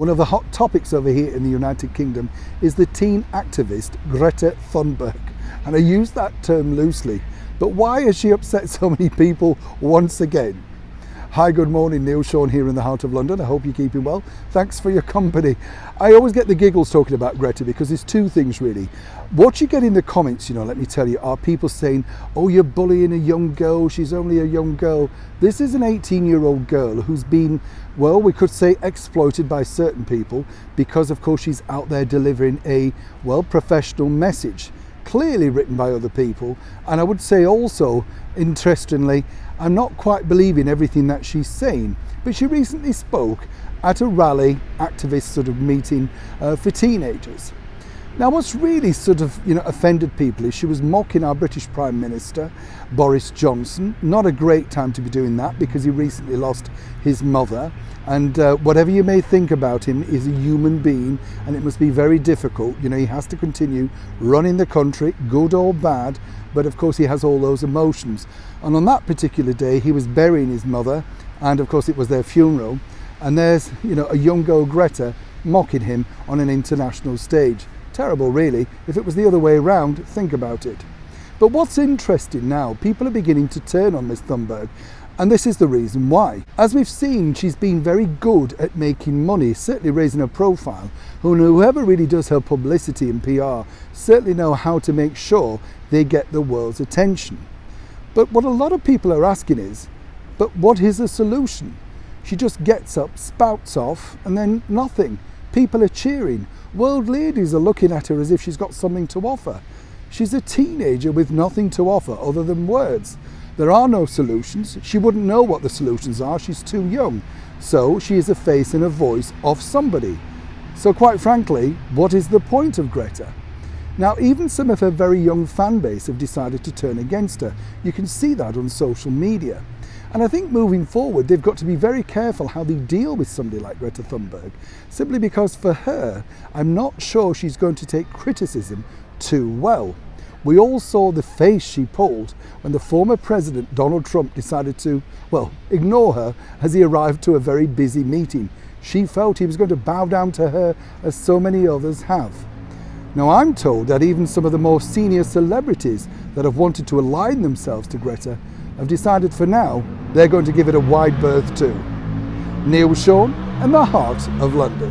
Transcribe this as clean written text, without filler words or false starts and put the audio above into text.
One of the hot topics over here in the United Kingdom is the teen activist Greta Thunberg. And I use that term loosely, but why has she upset so many people once again? Hi, good morning, Neil Sean here in the heart of London. I hope you're keeping well. Thanks for your company. I always get the giggles talking about Greta because there's two things really. What you get in the comments, let me tell you, are people saying, oh, you're bullying a young girl, she's only a young girl. This is an 18-year-old girl who's been, well, we could say exploited by certain people because of course she's out there delivering a, well, professional message, clearly written by other people. And I would say also, interestingly, I'm not quite believing everything that she's saying, but she recently spoke at a rally activist sort of meeting for teenagers. Now what's really sort of offended people is she was mocking our British Prime Minister Boris Johnson. Not a great time to be doing that because he recently lost his mother, and whatever you may think about him, is a human being, and it must be very difficult. He has to continue running the country, good or bad, but of course he has all those emotions. And on that particular day he was burying his mother, and of course it was their funeral, and there's a young girl, Greta, mocking him on an international stage. Terrible really. If it was the other way around, think about it. But what's interesting now, people are beginning to turn on Miss Thunberg, and this is the reason why. As we've seen, she's been very good at making money, certainly raising her profile, and whoever really does her publicity and PR certainly know how to make sure they get the world's attention. But what a lot of people are asking is, but what is the solution? She just gets up, spouts off, and then nothing. People are cheering. World ladies are looking at her as if she's got something to offer. She's a teenager with nothing to offer other than words. There are no solutions. She wouldn't know what the solutions are. She's too young. So she is a face and a voice of somebody. So quite frankly, what is the point of Greta? Now, even some of her very young fan base have decided to turn against her. You can see that on social media. And I think moving forward, they've got to be very careful how they deal with somebody like Greta Thunberg, simply because for her, I'm not sure she's going to take criticism too well. We all saw the face she pulled when the former president, Donald Trump, decided to, well, ignore her as he arrived to a very busy meeting. She felt he was going to bow down to her as so many others have. Now, I'm told that even some of the more senior celebrities that have wanted to align themselves to Greta have decided for now they're going to give it a wide berth too. Neil Sean in the heart of London.